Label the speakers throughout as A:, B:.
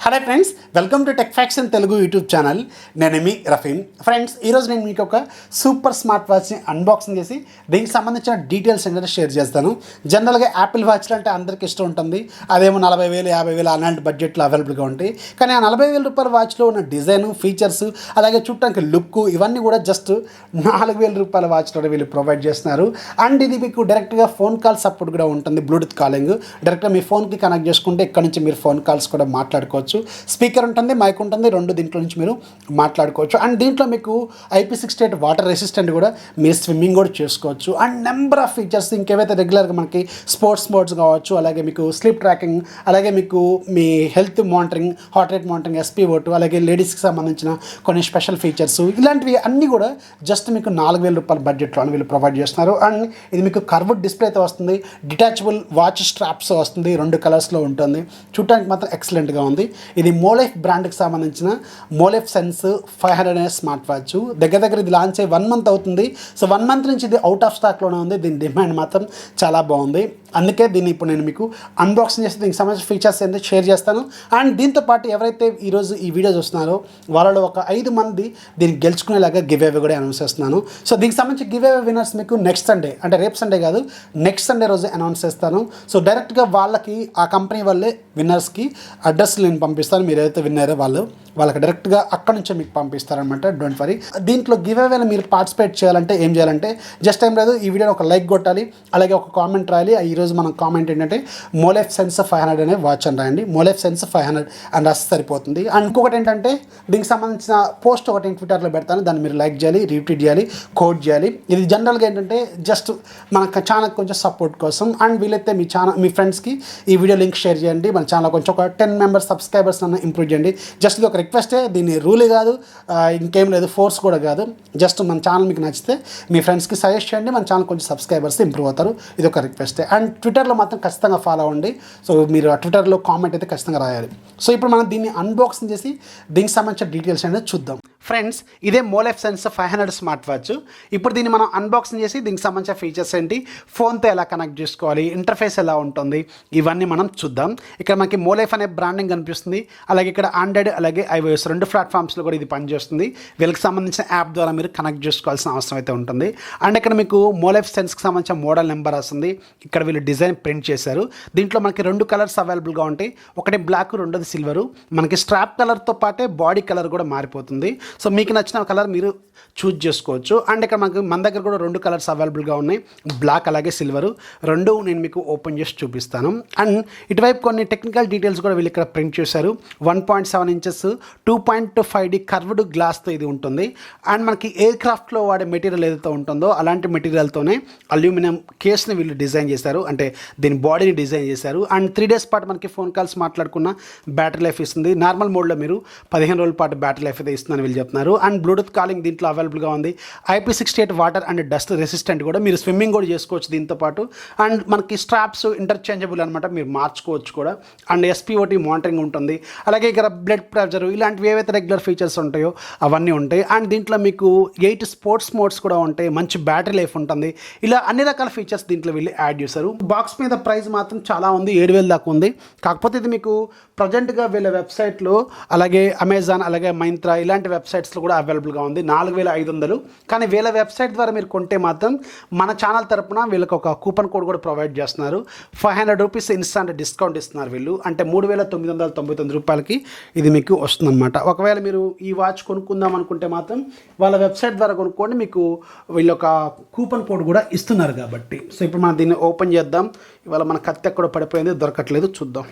A: Hello friends, welcome to Techfox in Telugu YouTube channel. నేను మీ Rafeem. Friends, ఈరోజు నేను మీకు ఒక సూపర్ స్మార్ట్ వాచ్ని అన్బాక్సింగ్ చేసి దీనికి సంబంధించిన డీటెయిల్స్ ఏంటంటే షేర్ చేస్తాను. జనరల్గా యాపిల్ వాచ్లు అంటే అందరికి ఇష్టం ఉంటుంది. అదేమో 40,000 50,000 అలాంటి బడ్జెట్లో అవైలబుల్గా ఉంటాయి. కానీ ఆ 40,000 రూపాయల వాచ్లో ఉన్న డిజైను, ఫీచర్స్, అలాగే చూడటానికి లుక్ ఇవన్నీ కూడా జస్ట్ 4,000 రూపాయల వాచ్లో వీళ్ళు ప్రొవైడ్ చేస్తున్నారు. అండ్ ఇది మీకు డైరెక్ట్గా ఫోన్ కాల్ సపోర్ట్ కూడా ఉంటుంది. బ్లూటూత్ కాలింగ్ డైరెక్ట్గా మీ ఫోన్కి కనెక్ట్ చేసుకుంటే ఇక్కడ నుంచి మీరు ఫోన్ కాల్స్ కూడా మాట్లాడుకోవచ్చు. స్పీకర్ ఉంటుంది, మైక్ ఉంటుంది, రెండు దీంట్లో నుంచి మీరు మాట్లాడుకోవచ్చు. అండ్ దీంట్లో మీకు IP68 వాటర్ రెసిస్టెంట్ కూడా మీరు స్విమ్మింగ్ కూడా చేసుకోవచ్చు. అండ్ నెంబర్ ఆఫ్ ఫీచర్స్ ఇంకేవైతే రెగ్యులర్గా మనకి స్పోర్ట్స్ మోడ్స్ కావచ్చు, అలాగే మీకు స్లీప్ ట్రాకింగ్, అలాగే మీకు మీ health monitoring, heart rate monitoring, SpO2, అలాగే లేడీస్కి సంబంధించిన కొన్ని స్పెషల్ ఫీచర్స్, ఇలాంటివి అన్నీ కూడా జస్ట్ మీకు 4,000 రూపాయల బడ్జెట్లో వీళ్ళు ప్రొవైడ్ చేస్తున్నారు. అండ్ ఇది మీకు కర్వ్డ్ డిస్ప్లేతో వస్తుంది, డిటాచబుల్ వాచ్ స్ట్రాప్స్ వస్తుంది, 2 కలర్స్లో ఉంటుంది. చూడటానికి మాత్రం ఎక్సలెంట్గా ఉంది. ఇది మోలైఫ్ బ్రాండ్కి సంబంధించిన మోలైఫ్ సెన్స్ 500 అనే స్మార్ట్ వాచ్. దగ్గర ఇది లాంచ్ అయ్యి 1 మంత్ అవుతుంది. సో 1 మంత్ నుంచి ఇది అవుట్ ఆఫ్ స్టాక్లోనే ఉంది. దీని డిమాండ్ మాత్రం చాలా బాగుంది. అందుకే దీన్ని ఇప్పుడు నేను మీకు అన్బాక్సింగ్ చేసి దీనికి సంబంధించిన ఫీచర్స్ ఏంటో షేర్ చేస్తాను. అండ్ దీంతో పాటు ఎవరైతే ఈరోజు ఈ వీడియో చూస్తున్నారో వాళ్ళలో ఒక 5 మంది దీన్ని గెలుచుకునేలాగా గివ్ అవే కూడా అనౌన్స్ చేస్తున్నాను. సో దీనికి సంబంధించి గివ్ అవే విన్నర్స్ మీకు నెక్స్ట్ సండే, అంటే రేపు సండే కాదు, నెక్స్ట్ సండే రోజు అనౌన్స్ చేస్తాను. సో డైరెక్ట్గా వాళ్ళకి, ఆ కంపెనీ వాళ్ళే విన్నర్స్కి అడ్రస్ నేను పంపిస్తాను. మీరు ఏదైతే విన్నారో వాళ్ళకి డైరెక్ట్గా అక్కడ నుంచే మీకు పంపిస్తారనమాట. Don't worry. దీంట్లో గివ్ అవేలో మీరు పార్టిసిపేట్ చేయాలంటే ఏం చేయాలంటే జస్ట్ ఏం లేదు, ఈ వీడియోని ఒక లైక్ కొట్టాలి, అలాగే ఒక కామెంట్ రాయాలి. ఈరోజు మనం కామెంట్ ఏంటంటే మోలైఫ్ సెన్స్ 500 అనే వాచ్ అని రాయండి. మోలైఫ్ సెన్స్ 500 అని రాస్తే సరిపోతుంది. అండ్ ఇంకొకటి ఏంటంటే దీనికి సంబంధించిన పోస్ట్ ఒకటి ట్విట్టర్లో పెడతాను, దాన్ని మీరు లైక్ చేయాలి, రీట్వీట్ చేయాలి, కోడ్ చేయాలి. ఇది జనరల్గా ఏంటంటే జస్ట్ మన ఛానల్ కొంచెం సపోర్ట్ కోసం. అండ్ వీలైతే మీ ఫ్రెండ్స్కి ఈ వీడియో లింక్ షేర్ చేయండి. మన ఛానల్ కొంచెం ఒక 10 మెంబర్స్ సబ్స్క్రైబర్స్ అన్న ఇంప్రూవ్ చేయండి. జస్ట్ ఇది ఒక రిక్వెస్టే, దీన్ని రూలే కాదు, ఇంకేం లేదు, ఫోర్స్ కూడా కాదు. జస్ట్ మన ఛానల్ మీకు నచ్చితే మీ ఫ్రెండ్స్కి సజెస్ట్ చేయండి. మన ఛానల్ కొంచెం సబ్స్క్రైబర్స్ ఇంప్రూవ్ అవుతారు. ఇది ఒక రిక్వెస్టే. అండ్ ట్విట్టర్లో మాత్రం ఖచ్చితంగా ఫాలో అవ్వండి. సో మీరు ఆ ట్విట్టర్లో కామెంట్ అయితే ఖచ్చితంగా రాయాలి. సో ఇప్పుడు మనం దీన్ని అన్బాక్సింగ్ చేసి దీనికి సంబంధించిన డీటెయిల్స్ అనేది చూద్దాం. ఫ్రెండ్స్, ఇదే మోలైఫ్ సెన్స్ 500 స్మార్ట్ వాచ్. ఇప్పుడు దీన్ని మనం అన్బాక్సింగ్ చేసి దీనికి సంబంధించిన ఫీచర్స్ ఏంటి, ఫోన్తో ఎలా కనెక్ట్ చేసుకోవాలి, ఇంటర్ఫేస్ ఎలా ఉంటుంది, ఇవన్నీ మనం చూద్దాం. ఇక్కడ మనకి మోలైఫ్ అనే బ్రాండింగ్ కనిపిస్తుంది. అలాగే ఇక్కడ ఆండ్రాయిడ్ అలాగే iOS 2 ప్లాట్ఫామ్స్లో కూడా ఇది పనిచేస్తుంది. వీళ్ళకి సంబంధించిన యాప్ ద్వారా మీరు కనెక్ట్ చేసుకోవాల్సిన అవసరం అయితే ఉంటుంది. అండ్ ఇక్కడ మీకు మోలైఫ్ సెన్స్కి సంబంధించిన మోడల్ నెంబర్ వస్తుంది. ఇక్కడ వీళ్ళు డిజైన్ ప్రింట్ చేశారు. దీంట్లో మనకి 2 కలర్స్ అవైలబుల్గా ఉంటాయి. ఒకటి బ్లాక్, రెండోది సిల్వరు. మనకి స్ట్రాప్ కలర్తో పాటే బాడీ కలర్ కూడా మారిపోతుంది. సో మీకు నచ్చిన కలర్ మీరు చూజ్ చేసుకోవచ్చు. అండ్ ఇక్కడ మన దగ్గర కూడా 2 కలర్స్ అవైలబుల్గా ఉన్నాయి, బ్లాక్ అలాగే సిల్వరు. రెండు నేను మీకు ఓపెన్ చేసి చూపిస్తాను. అండ్ ఇటువైపు కొన్ని టెక్నికల్ డీటెయిల్స్ కూడా వీళ్ళు ఇక్కడ ప్రింట్ చేశారు. 1.7 ఇంచెస్ 2.5D కర్వ్డ్ గ్లాస్తో ఇది ఉంటుంది. అండ్ మనకి ఎయిర్ క్రాఫ్ట్లో వాడే మెటీరియల్ ఏదైతే ఉంటుందో అలాంటి మెటీరియల్తోనే అల్యూమినియం కేస్ని వీళ్ళు డిజైన్ చేశారు, అంటే దీని బాడీని డిజైన్ చేశారు. అండ్ 3 days పాటు మనకి ఫోన్ కాల్స్ మాట్లాడుకున్న బ్యాటరీ లైఫ్ ఇస్తుంది. నార్మల్ మోడ్లో మీరు 15 రోజుల పాటు బ్యాటరీ లైఫ్ అయితే ఇస్తుందని వీళ్ళు చెప్తున్నారు. అండ్ బ్లూటూత్ కాలింగ్ దీంట్లో అవైలబుల్గా ఉంది. IP68 water and dust resistant కూడా, మీరు స్విమ్మింగ్ కూడా చేసుకోవచ్చు దీంతో పాటు. అండ్ మనకి స్ట్రాప్స్ ఇంటర్చేంజబుల్ అనమాట, మీరు మార్చుకోవచ్చు కూడా. అండ్ SpO2 మానిటరింగ్ ఉంటుంది. అలాగే ఇక్కడ బ్లడ్ ప్రెషర్, ఇలాంటివి ఏవైతే రెగ్యులర్ ఫీచర్స్ ఉంటాయో అవన్నీ ఉంటాయి. అండ్ దీంట్లో మీకు 8 స్పోర్ట్స్ మోడ్స్ కూడా ఉంటాయి. మంచి బ్యాటరీ లైఫ్ ఉంటుంది. ఇలా అన్ని రకాల ఫీచర్స్ దీంట్లో వీళ్ళు యాడ్ చేశారు. బాక్స్ మీద ప్రైస్ మాత్రం చాలా ఉంది, 7,000 దాకా ఉంది. కాకపోతే ఇది మీకు ప్రజెంట్గా వీళ్ళ వెబ్సైట్లో, అలాగే అమెజాన్, అలాగే మైంత్రా ఇలాంటి వెబ్సైట్స్లో కూడా అవైలబుల్గా ఉంది 4,500. కానీ వీళ్ళ వెబ్సైట్ ద్వారా మీరు కొంటే మాత్రం మన ఛానల్ తరపున వీళ్ళకి ఒక కూపన్ కోడ్ కూడా ప్రొవైడ్ చేస్తున్నారు. 500 రూపీస్ ఇన్స్టాంట్ డిస్కౌంట్ ఇస్తున్నారు వీళ్ళు. అంటే 3,999 రూపాయలకి ఇది మీకు వస్తుందన్నమాట. ఒకవేళ మీరు ఈ వాచ్ కొనుక్కుందాం అనుకుంటే మాత్రం వాళ్ళ వెబ్సైట్ ద్వారా కొనుక్కోండి, మీకు వీళ్ళు ఒక కూపన్ కోడ్ కూడా ఇస్తున్నారు కాబట్టి. సో ఇప్పుడు మనం దీన్ని ఓపెన్ చేద్దాం. ఇవాళ మన కత్తి ఎక్కడ పడిపోయింది, దొరకట్లేదు, చూద్దాం.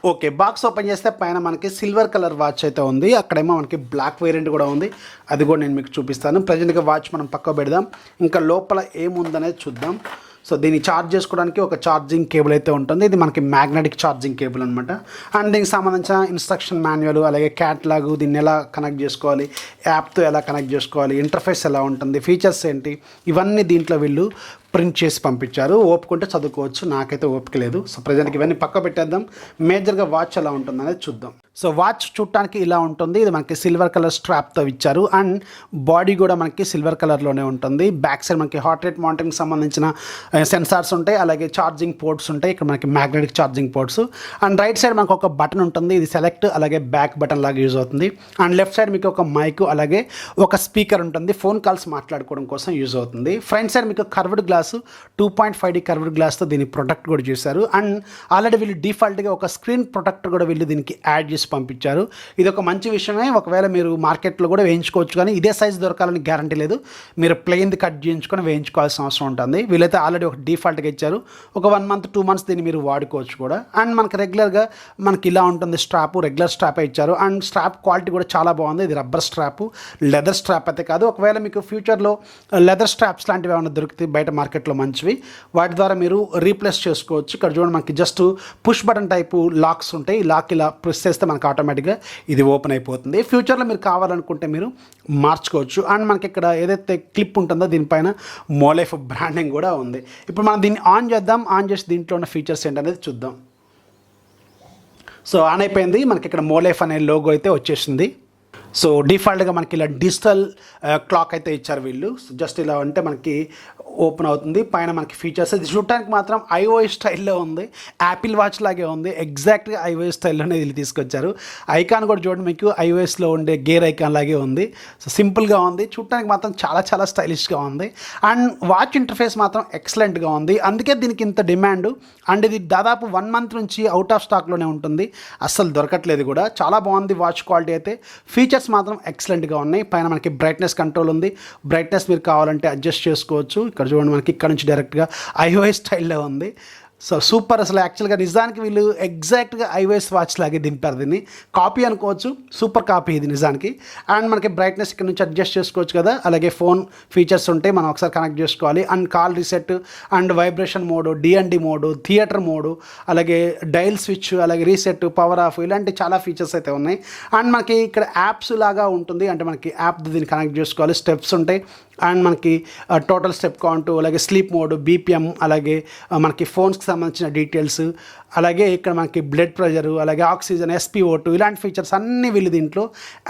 A: ఓకే, బాక్స్ ఓపెన్ చేస్తే పైన మనకి సిల్వర్ కలర్ వాచ్ అయితే ఉంది. అక్కడేమో మనకి బ్లాక్ వేరియంట్ కూడా ఉంది, అది కూడా నేను మీకు చూపిస్తాను. ప్రజెంట్గా వాచ్ మనం పక్క పెడదాం, ఇంకా లోపల ఏముందనేది చూద్దాం. సో దీన్ని ఛార్జ్ చేసుకోవడానికి ఒక ఛార్జింగ్ కేబుల్ అయితే ఉంటుంది. ఇది మనకి మ్యాగ్నెటిక్ ఛార్జింగ్ కేబుల్ అనమాట. అండ్ దీనికి సంబంధించిన ఇన్స్ట్రక్షన్ మాన్యువల్, అలాగే క్యాట్లాగ్, దీన్ని ఎలా కనెక్ట్ చేసుకోవాలి, యాప్తో ఎలా కనెక్ట్ చేసుకోవాలి, ఇంటర్ఫేస్ ఎలా ఉంటుంది, ఫీచర్స్ ఏంటి, ఇవన్నీ దీంట్లో వీళ్ళు ప్రింట్ చేసి పంపించారు. ఓపుకుంటే చదువుకోవచ్చు, నాకైతే ఓపిక లేదు. సో ప్రజెంట్కి ఇవన్నీ పక్క పెట్టేద్దాం. మేజర్గా వాచ్ ఎలా ఉంటుంది అనేది చూద్దాం. సో వాచ్ చూడటానికి ఇలా ఉంటుంది. ఇది మనకి సిల్వర్ కలర్ స్ట్రాప్తో ఇచ్చారు అండ్ బాడీ కూడా మనకి సిల్వర్ కలర్లోనే ఉంటుంది. బ్యాక్ సైడ్ మనకి హార్ట్ రేట్ మానిటరింగ్ సంబంధించిన సెన్సార్స్ ఉంటాయి, అలాగే ఛార్జింగ్ పోర్ట్స్ ఉంటాయి. ఇక్కడ మనకి magnetic charging ports and right side మనకు ఒక బటన్ ఉంటుంది. ఇది సెలెక్ట్ అలాగే బ్యాక్ బటన్ లాగా యూజ్ అవుతుంది. అండ్ లెఫ్ట్ సైడ్ మీకు ఒక మైక్ అలాగే ఒక స్పీకర్ ఉంటుంది, ఫోన్ కాల్స్ మాట్లాడుకోవడం కోసం యూజ్ అవుతుంది. ఫ్రంట్ సైడ్ మీకు కర్వ్డ్ గ్లాసు 2.5D కర్వ్డ్ గ్లాస్తో దీన్ని ప్రొటెక్ట్ కూడా చేశారు. అండ్ ఆల్రెడీ వీళ్ళు డిఫాల్ట్గా ఒక స్క్రీన్ ప్రొటెక్టర్ కూడా వీళ్ళు దీనికి యాడ్ చేసి పంపించారు. ఇది ఒక మంచి విషయమే. ఒకవేళ మీరు మార్కెట్లో కూడా వేయించుకోవచ్చు, కానీ ఇదే సైజ్ దొరకాలని గ్యారంటీ లేదు. మీరు ప్లెయిన్ది కట్ చేయించుకొని వేయించుకోవాల్సిన అవసరం ఉంటుంది. వీళ్ళైతే ఆల్రెడీ ఒక డిఫాల్ట్గా ఇచ్చారు. ఒక 1 month 2 months దీన్ని మీరు వాడుకోవచ్చు కూడా. అండ్ మనకి రెగ్యులర్గా మనకి ఇలా ఉంటుంది స్ట్రాప్, రెగ్యులర్ స్ట్రాపే ఇచ్చారు. అండ్ స్ట్రాప్ క్వాలిటీ కూడా చాలా బాగుంది. ఇది రబ్బర్ స్ట్రాప్, లెదర్ స్ట్రాప్ అయితే కాదు. ఒకవేళ మీకు ఫ్యూచర్లో లెదర్ స్ట్రాప్స్ లాంటివి ఏమైనా దొరుకుతాయి బయట మార్కెట్లో మంచివి, వాటి ద్వారా మీరు రీప్లేస్ చేసుకోవచ్చు. ఇక్కడ చూడండి మనకి just push button type lakhs ఉంటాయి. ఈ లాక్ ఇలా ప్రెస్ చేస్తే మనకి ఆటోమేటిక్గా ఇది ఓపెన్ అయిపోతుంది. ఫ్యూచర్లో మీరు కావాలనుకుంటే మీరు మార్చుకోవచ్చు. అండ్ మనకి ఇక్కడ ఏదైతే క్లిప్ ఉంటుందో దీనిపైన మోలైఫ్ బ్రాండింగ్ కూడా ఉంది. ఇప్పుడు మనం దీన్ని ఆన్ చేద్దాం. ఆన్ చేసి దీంట్లో ఉన్న ఫీచర్స్ ఏంటనేది చూద్దాం. సో ఆన్ అయిపోయింది. మనకి ఇక్కడ మోలైఫ్ అనే లోగో అయితే వచ్చేసింది. సో డిఫాల్ట్గా మనకి ఇలా డిజిటల్ క్లాక్ అయితే ఇచ్చారు వీళ్ళు. జస్ట్ ఇలా అంటే మనకి ఓపెన్ అవుతుంది. పైన మనకి ఫీచర్స్ ఇది చూడటానికి మాత్రం ఐఓఎస్ స్టైల్లో ఉంది, యాపిల్ వాచ్ లాగే ఉంది. ఎగ్జాక్ట్గా ఐఓఎస్ స్టైల్లోనే వీళ్ళు తీసుకొచ్చారు. ఐకాన్ కూడా చూడండి, మీకు ఐఓఎస్లో ఉండే గేర్ ఐకాన్ లాగే ఉంది. సో సింపుల్గా ఉంది, చూడటానికి మాత్రం చాలా చాలా స్టైలిష్గా ఉంది. అండ్ వాచ్ ఇంటర్ఫేస్ మాత్రం ఎక్సలెంట్గా ఉంది. అందుకే దీనికి ఇంత డిమాండ్. అండ్ ఇది దాదాపు 1 month నుంచి అవుట్ ఆఫ్ స్టాక్లోనే ఉంటుంది, అస్సలు దొరకట్లేదు కూడా. చాలా బాగుంది వాచ్ క్వాలిటీ అయితే. ఫీచర్స్ మాత్రం ఎక్సలెంట్గా ఉన్నాయి. పైన మనకి బ్రైట్నెస్ కంట్రోల్ ఉంది. బ్రైట్నెస్ మీరు కావాలంటే అడ్జస్ట్ చేసుకోవచ్చు. ఇక్కడ చూడండి మనకి ఇక్కడ నుంచి డైరెక్ట్గా ఐఓఎస్ స్టైల్లో ఉంది. So super. అసలు యాక్చువల్గా నిజానికి వీళ్ళు ఎగ్జాక్ట్గా ఐఓఎస్ వాచ్ లాగే దింపారు. దీన్ని కాపీ అనుకోవచ్చు, సూపర్ కాపీ ఇది నిజానికి. అండ్ మనకి బ్రైట్నెస్ ఇక్కడ నుంచి అడ్జస్ట్ చేసుకోవచ్చు కదా. అలాగే ఫోన్ ఫీచర్స్ ఉంటాయి, మనం ఒకసారి కనెక్ట్ చేసుకోవాలి. And call reset and vibration mode, DND mode, theatre mode, అలాగే డైల్ స్విచ్, అలాగే రీసెట్, పవర్ ఆఫ్, ఇలాంటి చాలా ఫీచర్స్ అయితే ఉన్నాయి. అండ్ మనకి ఇక్కడ యాప్స్ లాగా ఉంటుంది, అంటే మనకి యాప్ దీన్ని కనెక్ట్ చేసుకోవాలి. స్టెప్స్ ఉంటాయి అండ్ మనకి టోటల్ స్టెప్ కౌంట్, అలాగే స్లీప్ మోడ్, బీపీఎం, అలాగే మనకి ఫోన్స్కి సంబంధించిన డీటెయిల్స్, అలాగే ఇక్కడ మనకి బ్లడ్ ప్రెషరు, అలాగే ఆక్సిజన్, SpO2, ఇలాంటి ఫీచర్స్ అన్నీ వీళ్ళు దీంట్లో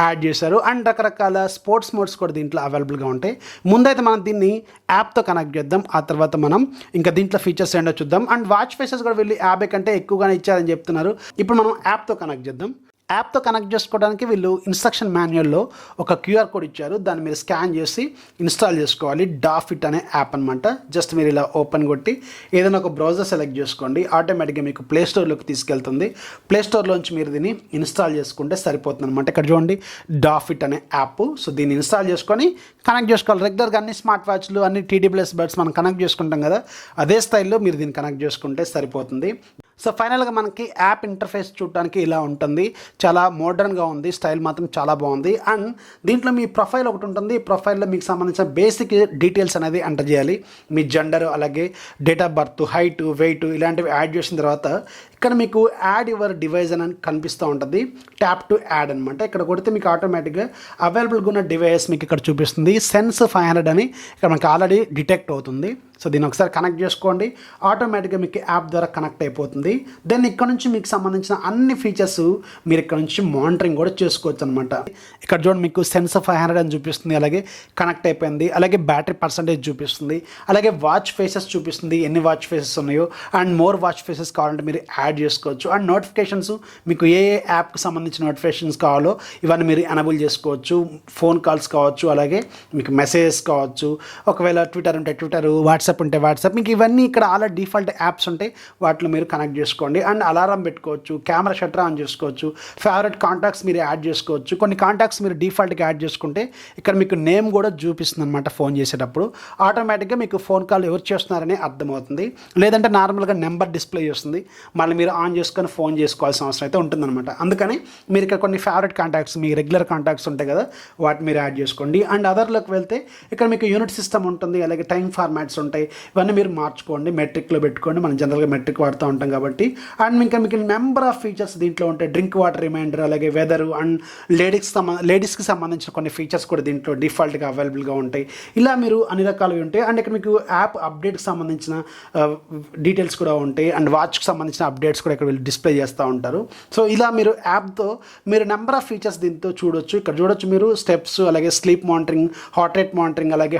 A: యాడ్ చేశారు. అండ్ రకరకాల స్పోర్ట్స్ మోడ్స్ కూడా దీంట్లో అవైలబుల్గా ఉంటాయి. ముందైతే మనం దీన్ని యాప్తో కనెక్ట్ చేద్దాం, ఆ తర్వాత మనం ఇంకా దీంట్లో ఫీచర్స్ ఏంటో చూద్దాం. అండ్ వాచ్ ఫేసెస్ కూడా వీళ్ళు 50 కంటే ఎక్కువగానే ఇచ్చారని చెప్తున్నారు. ఇప్పుడు మనం యాప్తో కనెక్ట్ చేద్దాం. యాప్తో కనెక్ట్ చేసుకోవడానికి వీళ్ళు ఇన్స్ట్రక్షన్ మాన్యువల్లో ఒక QR కోడ్ ఇచ్చారు. దాన్ని మీరు స్కాన్ చేసి ఇన్స్టాల్ చేసుకోవాలి. డాఫిట్ అనే యాప్ అనమాట. జస్ట్ మీరు ఇలా ఓపెన్ కొట్టి ఏదైనా ఒక బ్రౌజర్ సెలెక్ట్ చేసుకోండి, ఆటోమేటిక్గా మీకు ప్లే స్టోర్లోకి తీసుకెళ్తుంది. ప్లే స్టోర్లోంచి మీరు దీన్ని ఇన్స్టాల్ చేసుకుంటే సరిపోతుంది అనమాట. ఇక్కడ చూడండి డాఫిట్ అనే యాప్. సో దీన్ని ఇన్స్టాల్ చేసుకొని కనెక్ట్ చేసుకోవాలి. రెగ్యులర్గా అన్ని స్మార్ట్ వాచ్లు, అన్ని TD+ బడ్స్ మనం కనెక్ట్ చేసుకుంటాం కదా, అదే స్టైల్లో మీరు దీన్ని కనెక్ట్ చేసుకుంటే సరిపోతుంది. సో ఫైనల్గా మనకి యాప్ ఇంటర్ఫేస్ చూడడానికి ఇలా ఉంటుంది. చాలా మోడర్న్గా ఉంది, స్టైల్ మాత్రం చాలా బాగుంది. అండ్ దీంట్లో మీ ప్రొఫైల్ ఒకటి ఉంటుంది. ఈ ప్రొఫైల్లో మీకు సంబంధించిన బేసిక్ డీటెయిల్స్ అనేది ఎంటర్ చేయాలి. మీ జెండర్, అలాగే date of birth, height, weight, ఇలాంటివి యాడ్ చేసిన తర్వాత ఇక్కడ మీకు యాడ్ యువర్ డివైస్ అని కనిపిస్తూ ఉంటుంది. ట్యాప్ టు యాడ్ అనమాట. ఇక్కడ కొడితే మీకు ఆటోమేటిక్గా అవైలబుల్గా ఉన్న డివైస్ మీకు ఇక్కడ చూపిస్తుంది. సెన్స్ 500 అని ఇక్కడ మనకి ఆల్రెడీ డిటెక్ట్ అవుతుంది. సో దీన్ని ఒకసారి కనెక్ట్ చేసుకోండి, ఆటోమేటిక్గా మీకు యాప్ ద్వారా కనెక్ట్ అయిపోతుంది. దెన్ ఇక్కడ నుంచి మీకు సంబంధించిన అన్ని ఫీచర్స్ మీరు ఇక్కడ నుంచి మానిటరింగ్ కూడా చేసుకోవచ్చు అనమాట. ఇక్కడ చూడండి మీకు సెన్స్ 500 అని చూపిస్తుంది, అలాగే కనెక్ట్ అయిపోయింది, అలాగే బ్యాటరీ పర్సంటేజ్ చూపిస్తుంది, అలాగే వాచ్ ఫేసెస్ చూపిస్తుంది, ఎన్ని వాచ్ ఫేసెస్ ఉన్నాయో. అండ్ మోర్ వాచ్ ఫేసెస్ కావాలంటే మీరు యాడ్ చేసుకోవచ్చు. అండ్ నోటిఫికేషన్స్ మీకు ఏ యాప్కి సంబంధించిన నోటిఫికేషన్స్ కావాలో ఇవన్నీ మీరు ఎనబుల్ చేసుకోవచ్చు. ఫోన్ కాల్స్ కావచ్చు, అలాగే మీకు మెసేజెస్ కావచ్చు, ఒకవేళ ట్విట్టర్ ఉంటే ట్విట్టర్, వాట్సాప్ ఉంటే వాట్సాప్, మీకు ఇవన్నీ ఇక్కడ ఆల్రెడీ డిఫాల్ట్ యాప్స్ ఉంటాయి, వాటిలో మీరు కనెక్ట్ చేసుకోండి. అండ్ అలారం పెట్టుకోవచ్చు, కెమెరా షట్టర్ ఆన్ చేసుకోవచ్చు, ఫేవరెట్ కాంటాక్ట్స్ మీరు యాడ్ చేసుకోవచ్చు. కొన్ని కాంటాక్ట్స్ మీరు డిఫాల్ట్గా యాడ్ చేసుకుంటే ఇక్కడ మీకు నేమ్ కూడా చూపిస్తుంది అనమాట. ఫోన్ చేసేటప్పుడు ఆటోమేటిక్గా మీకు ఫోన్ కాల్ ఎవరు చేస్తున్నారని అర్థమవుతుంది. లేదంటే నార్మల్గా నెంబర్ డిస్ప్లే చేస్తుంది, మళ్ళీ మీరు ఆన్ చేసుకొని ఫోన్ చేసుకోవాల్సిన అవసరం అయితే ఉంటుందన్నమాట. అందుకని మీరు ఇక్కడ కొన్ని ఫేవరెట్ కాంటాక్ట్స్, మీ రెగ్యులర్ కాంటాక్ట్స్ ఉంటాయి కదా, వాటిని మీరు యాడ్ చేసుకోండి. అండ్ అదర్లోకి వెళ్తే ఇక్కడ మీకు యూనిట్ సిస్టమ్ ఉంటుంది, అలాగే టైం ఫార్మాట్స్ ఉంటాయి, ఇవన్నీ మీరు మార్చుకోండి. మెట్రిక్లో పెట్టుకోండి, మనం జనరల్గా మెట్రిక్ వాడుతూ ఉంటాం కాబట్టి కాబట్టి. అండ్ ఇంకా మీకు నెంబర్ ఆఫ్ ఫీచర్స్ దీంట్లో ఉంటాయి. డ్రింక్ వాటర్ రిమైండర్, అలాగే వెదర్ అండ్ లేడీస్కి సంబంధించిన కొన్ని ఫీచర్స్ కూడా దీంట్లో డిఫాల్ట్గా అవైలబుల్గా ఉంటాయి. ఇలా మీరు అన్ని రకాలుగా ఉంటాయి. అండ్ ఇక్కడ మీకు యాప్ అప్డేట్కి సంబంధించిన డీటెయిల్స్ కూడా ఉంటాయి. అండ్ వాచ్కి సంబంధించిన అప్డేట్స్ కూడా ఇక్కడ వీళ్ళు డిస్ప్లే చేస్తూ ఉంటారు. సో ఇలా మీరు యాప్తో మీరు నెంబర్ ఆఫ్ ఫీచర్స్ దీంతో చూడొచ్చు. ఇక్కడ చూడొచ్చు మీరు స్టెప్స్, అలాగే sleep monitoring, heart rate monitoring, అలాగే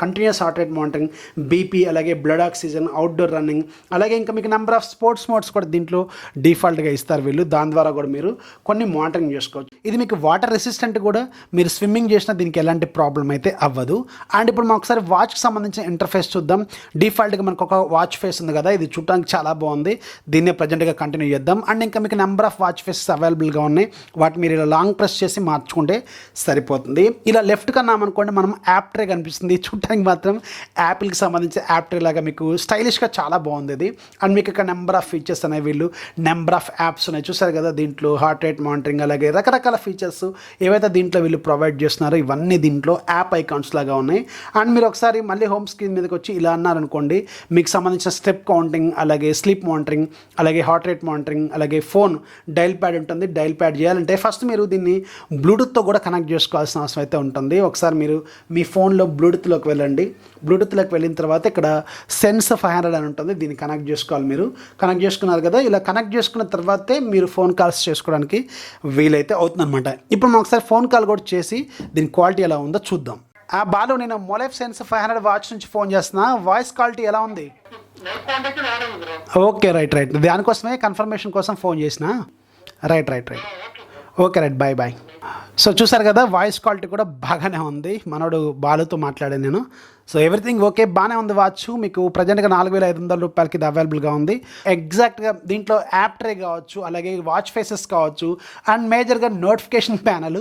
A: continuous heart rate monitoring, BP, అలాగే బ్లడ్ ఆక్సిజన్, అవుట్డోర్ రన్నింగ్, అలాగే ఇంకా మీకు నెంబర్ ఆఫ్ స్పోర్ట్స్ మోడ్స్ కూడా దీంట్లో డిఫాల్ట్గా ఇస్తారు వీళ్ళు. దాని ద్వారా కూడా మీరు కొన్ని మానిటరింగ్ చేసుకోవచ్చు. ఇది మీకు వాటర్ రెసిస్టెంట్ కూడా, మీరు స్విమ్మింగ్ చేసినా దీనికి ఎలాంటి ప్రాబ్లం అయితే అవ్వదు. అండ్ ఇప్పుడు మనం ఒకసారి వాచ్కి సంబంధించిన ఇంటర్ఫేస్ చూద్దాం. డిఫాల్ట్గా మనకు ఒక వాచ్ ఫేస్ ఉంది కదా, ఇది చూడడానికి చాలా బాగుంది. దీన్నే ప్రజెంట్గా కంటిన్యూ చేద్దాం. అండ్ ఇంకా మీకు నెంబర్ ఆఫ్ వాచ్ ఫేసెస్ అవైలబుల్గా ఉన్నాయి. వాటి మీరు ఇలా లాంగ్ ప్రెస్ చేసి మార్చుకుంటే సరిపోతుంది. ఇలా లెఫ్ట్ కన్నామనుకోండి మనం యాప్ ట్రే కనిపిస్తుంది. చూడటానికి మాత్రం యాపిల్కి సంబంధించిన యాప్ ట్రే లాగా మీకు స్టైలిష్గా చాలా బాగుంది ఇది. అండ్ మీకు ఇక్కడ నెంబర్ ఆఫ్ ఫీచర్స్ అనేవి వీళ్ళు నెంబర్ ఆఫ్ యాప్స్ ఉన్నాయి చూసారు కదా. దీంట్లో హార్ట్ రేట్ మానిటరింగ్, అలాగే రకరకాల ఫీచర్స్ ఏవైతే దీంట్లో వీళ్ళు ప్రొవైడ్ చేస్తున్నారో ఇవన్నీ దీంట్లో యాప్ ఐకాన్స్ లాగా ఉన్నాయి. అండ్ మీరు ఒకసారి మళ్ళీ హోమ్ స్క్రీన్ మీదకి వచ్చి ఇలా అన్నారనుకోండి, మీకు సంబంధించిన స్టెప్ కౌంటింగ్, అలాగే స్లీప్ మానిటరింగ్, అలాగే హార్ట్ రేట్ మానిటరింగ్, అలాగే ఫోన్ డైల్ ప్యాడ్ ఉంటుంది. డైల్ ప్యాడ్ చేయాలంటే ఫస్ట్ మీరు దీన్ని బ్లూటూత్తో కూడా కనెక్ట్ చేసుకోవాల్సిన అవసరం అయితే ఉంటుంది. ఒకసారి మీరు మీ ఫోన్లో బ్లూటూత్లోకి వెళ్ళండి. బ్లూటూత్లోకి వెళ్ళిన తర్వాత ఇక్కడ సెన్స్ 500 అని ఉంటుంది. దీన్ని కనెక్ట్ చేసుకోవాలి. మీరు కనెక్ట్ చేసుకున్నారు కదా, ఇలా కనెక్ట్ చేసుకున్న తర్వాతే మీరు ఫోన్ కాల్స్ చేసుకోవడానికి వీలైతే అవుతుందన్నమాట. ఇప్పుడు మనం ఒకసారి ఫోన్ కాల్ కూడా చేసి దీని క్వాలిటీ ఎలా ఉందో చూద్దాం. బాలు, నేను మొలైఫ్ సెన్స్ 500 వాచ్ నుంచి ఫోన్ చేస్తున్నా. వాయిస్ క్వాలిటీ ఎలా ఉంది? Okay, right. దానికోసమే కన్ఫర్మేషన్ కోసం ఫోన్ చేసిన. Right. Okay, right. Bye. So చూసారు కదా, వాయిస్ క్వాలిటీ కూడా బాగానే ఉంది. మనోడు బాలుతో మాట్లాడాను నేను. సో ఎవ్రీథింగ్ ఓకే, బాగానే ఉంది. వాచ్ మీకు ప్రజెంట్గా 4,500 రూపాయలకి ఇది అవైలబుల్గా ఉంది. ఎగ్జాక్ట్గా దీంట్లో యాప్ ట్రే కావచ్చు, అలాగే వాచ్ ఫేసెస్ కావచ్చు, అండ్ మేజర్గా నోటిఫికేషన్ ప్యానల్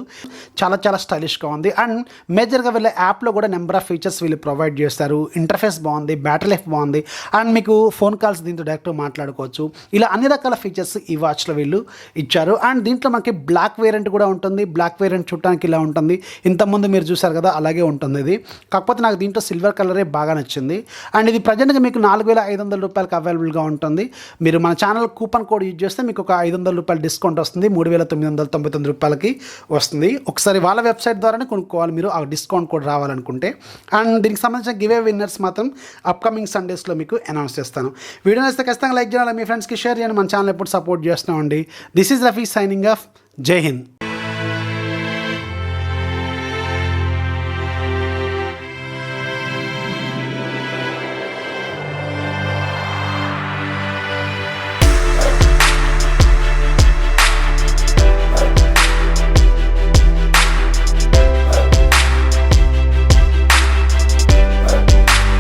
A: చాలా స్టైలిష్గా ఉంది. అండ్ మేజర్గా వీళ్ళ యాప్లో కూడా నెంబర్ ఆఫ్ ఫీచర్స్ వీళ్ళు ప్రొవైడ్ చేస్తారు. ఇంటర్ఫేస్ బాగుంది, బ్యాటరీ లైఫ్ బాగుంది, అండ్ మీకు ఫోన్ కాల్స్ దీంతో డైరెక్ట్గా మాట్లాడుకోవచ్చు. ఇలా అన్ని రకాల ఫీచర్స్ ఈ వాచ్లో వీళ్ళు ఇచ్చారు. అండ్ దీంట్లో మనకి బ్లాక్ వేరియంట్ కూడా ఉంటుంది. బ్లాక్ వేరియంట్ చూడటానికి ఇలా ఉంటుంది. ఇంతకుముందు మీరు చూసారు కదా, అలాగే ఉంటుంది ఇది. కాకపోతే నాకు దీంట్లో సిల్వర్ కలరే బాగా నచ్చింది. అండ్ ఇది ప్రజెంట్గా మీకు 4,500 రూపాయలకి అవైలబుల్గా ఉంటుంది. మీరు మన ఛానల్ కూపన్ కోడ్ యూజ్ చేస్తే మీకు ఒక 500 రూపాయలు డిస్కౌంట్ వస్తుంది. 3,999 రూపాయలకి వస్తుంది. ఒకసారి వాళ్ళ వెబ్సైట్ ద్వారానే కొనుక్కోవాలి మీరు, ఆ డిస్కౌంట్ కోడ్ రావాలనుకుంటే. అండ్ దీనికి సంబంధించిన గివ్ అవే విన్నర్స్ మాత్రం అప్కమింగ్ సండేస్లో మీకు అనౌన్స్ చేస్తాను. వీడియో నచ్చితే ఖచ్చితంగా లైక్ చేయాలి, మీ ఫ్రెండ్స్కి షేర్ చేయండి. మన ఛానల్ ఎప్పుడు సపోర్ట్ చేస్తున్నామండి. This is Rafi signing off. జై హింద్.